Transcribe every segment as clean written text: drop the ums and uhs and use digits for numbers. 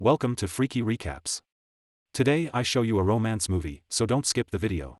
Welcome to Freaky Recaps. Today I show you a romance movie, so don't skip the video.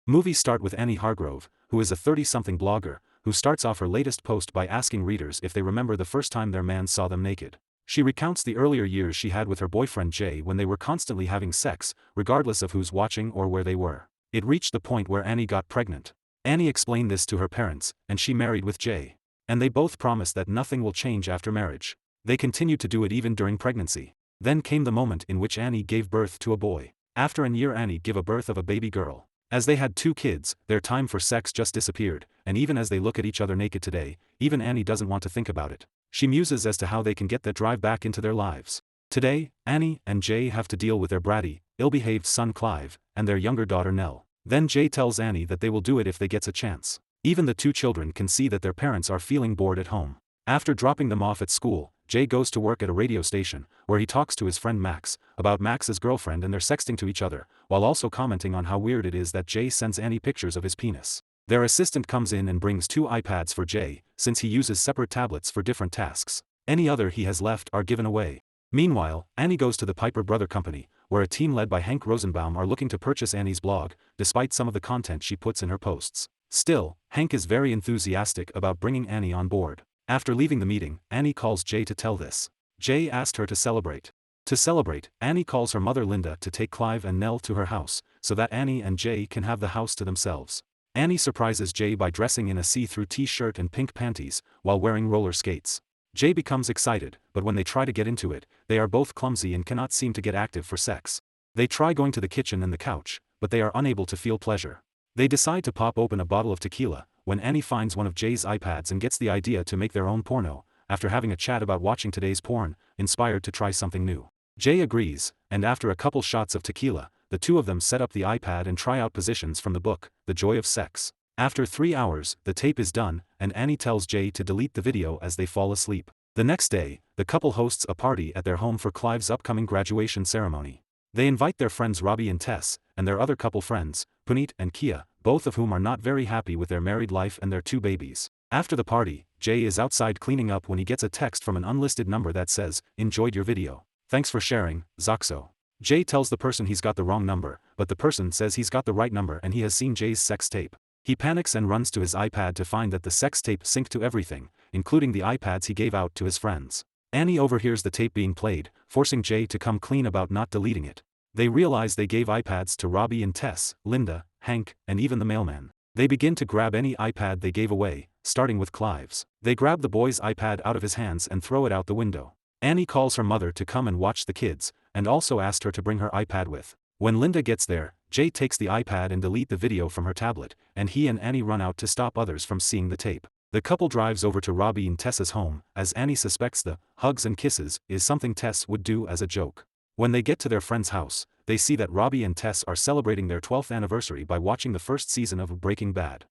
Movies start with Annie Hargrove, who is a 30-something blogger, who starts off her latest post by asking readers if they remember the first time their man saw them naked. She recounts the earlier years she had with her boyfriend Jay when they were constantly having sex, regardless of who's watching or where they were. It reached the point where Annie got pregnant. Annie explained this to her parents, and she married with Jay. And they both promised that nothing will change after marriage. They continued to do it even during pregnancy. Then came the moment in which Annie gave birth to a boy. After a year Annie gave a birth of a baby girl. As they had 2 kids, their time for sex just disappeared, and even as they look at each other naked today, even Annie doesn't want to think about it. She muses as to how they can get that drive back into their lives. Today, Annie and Jay have to deal with their bratty, ill-behaved son Clive, and their younger daughter Nell. Then Jay tells Annie that they will do it if they get a chance. Even the 2 children can see that their parents are feeling bored at home. After dropping them off at school, Jay goes to work at a radio station, where he talks to his friend Max, about Max's girlfriend and they're sexting to each other, while also commenting on how weird it is that Jay sends Annie pictures of his penis. Their assistant comes in and brings 2 iPads for Jay, since he uses separate tablets for different tasks. Any other he has left are given away. Meanwhile, Annie goes to the Piper Brother Company, where a team led by Hank Rosenbaum are looking to purchase Annie's blog, despite some of the content she puts in her posts. Still, Hank is very enthusiastic about bringing Annie on board. After leaving the meeting, Annie calls Jay to tell this. Jay asked her to celebrate. To celebrate, Annie calls her mother Linda to take Clive and Nell to her house, so that Annie and Jay can have the house to themselves. Annie surprises Jay by dressing in a see-through t-shirt and pink panties, while wearing roller skates. Jay becomes excited, but when they try to get into it, they are both clumsy and cannot seem to get active for sex. They try going to the kitchen and the couch, but they are unable to feel pleasure. They decide to pop open a bottle of tequila, when Annie finds one of Jay's iPads and gets the idea to make their own porno, after having a chat about watching today's porn, inspired to try something new. Jay agrees, and after a couple shots of tequila, the 2 of them set up the iPad and try out positions from the book, The Joy of Sex. After 3 hours, the tape is done, and Annie tells Jay to delete the video as they fall asleep. The next day, the couple hosts a party at their home for Clive's upcoming graduation ceremony. They invite their friends Robbie and Tess, and their other couple friends, Puneet and Kia, both of whom are not very happy with their married life and their 2 babies. After the party, Jay is outside cleaning up when he gets a text from an unlisted number that says, "Enjoyed your video. Thanks for sharing, Zoxo." Jay tells the person he's got the wrong number, but the person says he's got the right number and he has seen Jay's sex tape. He panics and runs to his iPad to find that the sex tape synced to everything, including the iPads he gave out to his friends. Annie overhears the tape being played, forcing Jay to come clean about not deleting it. They realize they gave iPads to Robbie and Tess, Linda, Hank, and even the mailman. They begin to grab any iPad they gave away, starting with Clive's. They grab the boy's iPad out of his hands and throw it out the window. Annie calls her mother to come and watch the kids, and also asked her to bring her iPad with. When Linda gets there, Jay takes the iPad and delete the video from her tablet, and he and Annie run out to stop others from seeing the tape. The couple drives over to Robbie and Tess's home, as Annie suspects the hugs and kisses is something Tess would do as a joke. When they get to their friend's house, they see that Robbie and Tess are celebrating their 12th anniversary by watching the first season of Breaking Bad.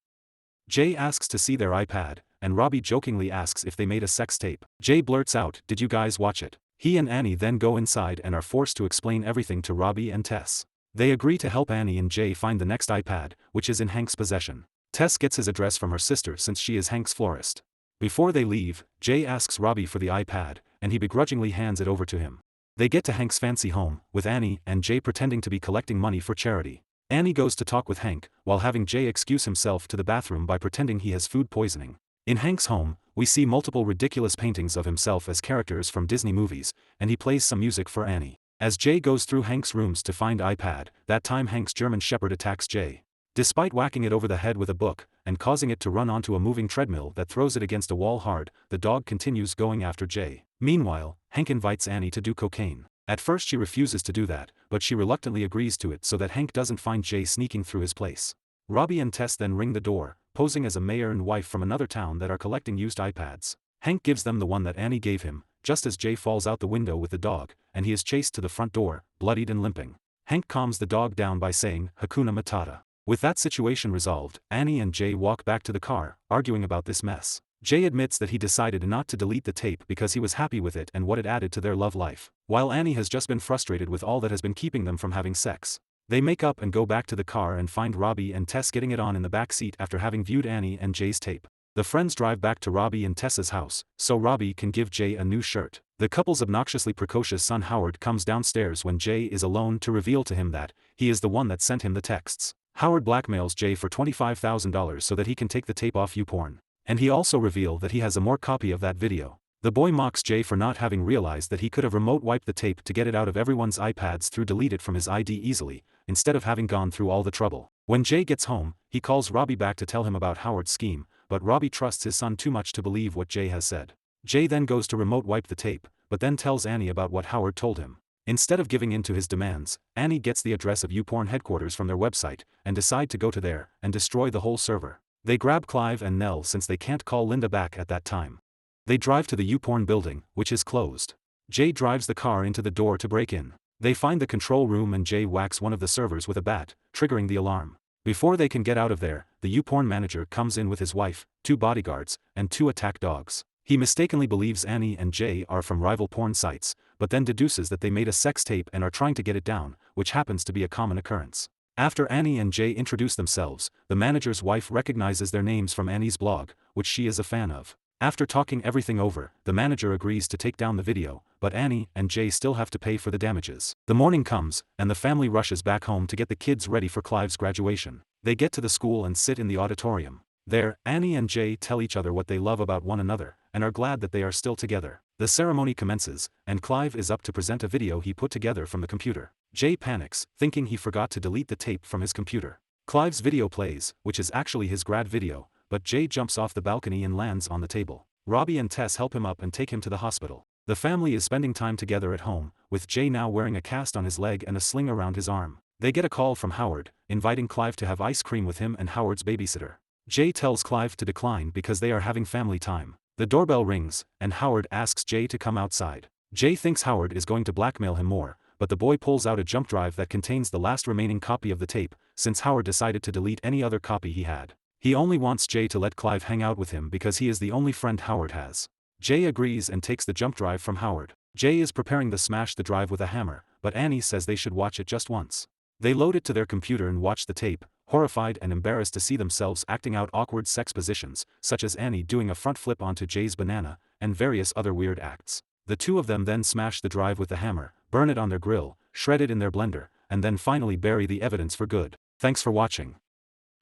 Jay asks to see their iPad, and Robbie jokingly asks if they made a sex tape. Jay blurts out, "Did you guys watch it?" He and Annie then go inside and are forced to explain everything to Robbie and Tess. They agree to help Annie and Jay find the next iPad, which is in Hank's possession. Tess gets his address from her sister since she is Hank's florist. Before they leave, Jay asks Robbie for the iPad, and he begrudgingly hands it over to him. They get to Hank's fancy home, with Annie and Jay pretending to be collecting money for charity. Annie goes to talk with Hank, while having Jay excuse himself to the bathroom by pretending he has food poisoning. In Hank's home, we see multiple ridiculous paintings of himself as characters from Disney movies, and he plays some music for Annie. As Jay goes through Hank's rooms to find iPad, that time Hank's German Shepherd attacks Jay. Despite whacking it over the head with a book, and causing it to run onto a moving treadmill that throws it against a wall hard, the dog continues going after Jay. Meanwhile, Hank invites Annie to do cocaine. At first she refuses to do that, but she reluctantly agrees to it so that Hank doesn't find Jay sneaking through his place. Robbie and Tess then ring the door, posing as a mayor and wife from another town that are collecting used iPads. Hank gives them the one that Annie gave him, just as Jay falls out the window with the dog, and he is chased to the front door, bloodied and limping. Hank calms the dog down by saying, "Hakuna Matata." With that situation resolved, Annie and Jay walk back to the car, arguing about this mess. Jay admits that he decided not to delete the tape because he was happy with it and what it added to their love life, while Annie has just been frustrated with all that has been keeping them from having sex. They make up and go back to the car and find Robbie and Tess getting it on in the back seat after having viewed Annie and Jay's tape. The friends drive back to Robbie and Tessa's house, so Robbie can give Jay a new shirt. The couple's obnoxiously precocious son Howard comes downstairs when Jay is alone to reveal to him that he is the one that sent him the texts. Howard blackmails Jay for $25,000 so that he can take the tape off YouPorn. And he also reveals that he has a more copy of that video. The boy mocks Jay for not having realized that he could have remote wiped the tape to get it out of everyone's iPads through delete it from his ID easily, instead of having gone through all the trouble. When Jay gets home, he calls Robbie back to tell him about Howard's scheme, but Robbie trusts his son too much to believe what Jay has said. Jay then goes to remote wipe the tape, but then tells Annie about what Howard told him. Instead of giving in to his demands, Annie gets the address of YouPorn headquarters from their website, and decide to go to there and destroy the whole server. They grab Clive and Nell since they can't call Linda back at that time. They drive to the YouPorn building, which is closed. Jay drives the car into the door to break in. They find the control room and Jay whacks one of the servers with a bat, triggering the alarm. Before they can get out of there, the YouPorn manager comes in with his wife, 2 bodyguards, and 2 attack dogs. He mistakenly believes Annie and Jay are from rival porn sites, but then deduces that they made a sex tape and are trying to get it down, which happens to be a common occurrence. After Annie and Jay introduce themselves, the manager's wife recognizes their names from Annie's blog, which she is a fan of. After talking everything over, the manager agrees to take down the video, but Annie and Jay still have to pay for the damages. The morning comes, and the family rushes back home to get the kids ready for Clive's graduation. They get to the school and sit in the auditorium. There, Annie and Jay tell each other what they love about one another, and are glad that they are still together. The ceremony commences, and Clive is up to present a video he put together from the computer. Jay panics, thinking he forgot to delete the tape from his computer. Clive's video plays, which is actually his grad video, but Jay jumps off the balcony and lands on the table. Robbie and Tess help him up and take him to the hospital. The family is spending time together at home, with Jay now wearing a cast on his leg and a sling around his arm. They get a call from Howard, inviting Clive to have ice cream with him and Howard's babysitter. Jay tells Clive to decline because they are having family time. The doorbell rings, and Howard asks Jay to come outside. Jay thinks Howard is going to blackmail him more, but the boy pulls out a jump drive that contains the last remaining copy of the tape, since Howard decided to delete any other copy he had. He only wants Jay to let Clive hang out with him because he is the only friend Howard has. Jay agrees and takes the jump drive from Howard. Jay is preparing to smash the drive with a hammer, but Annie says they should watch it just once. They load it to their computer and watch the tape, horrified and embarrassed to see themselves acting out awkward sex positions, such as Annie doing a front flip onto Jay's banana, and various other weird acts. The two of them then smash the drive with the hammer, burn it on their grill, shred it in their blender, and then finally bury the evidence for good. Thanks for watching.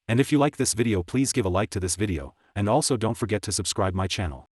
And if you like this video, please give a like to this video, and also don't forget to subscribe my channel.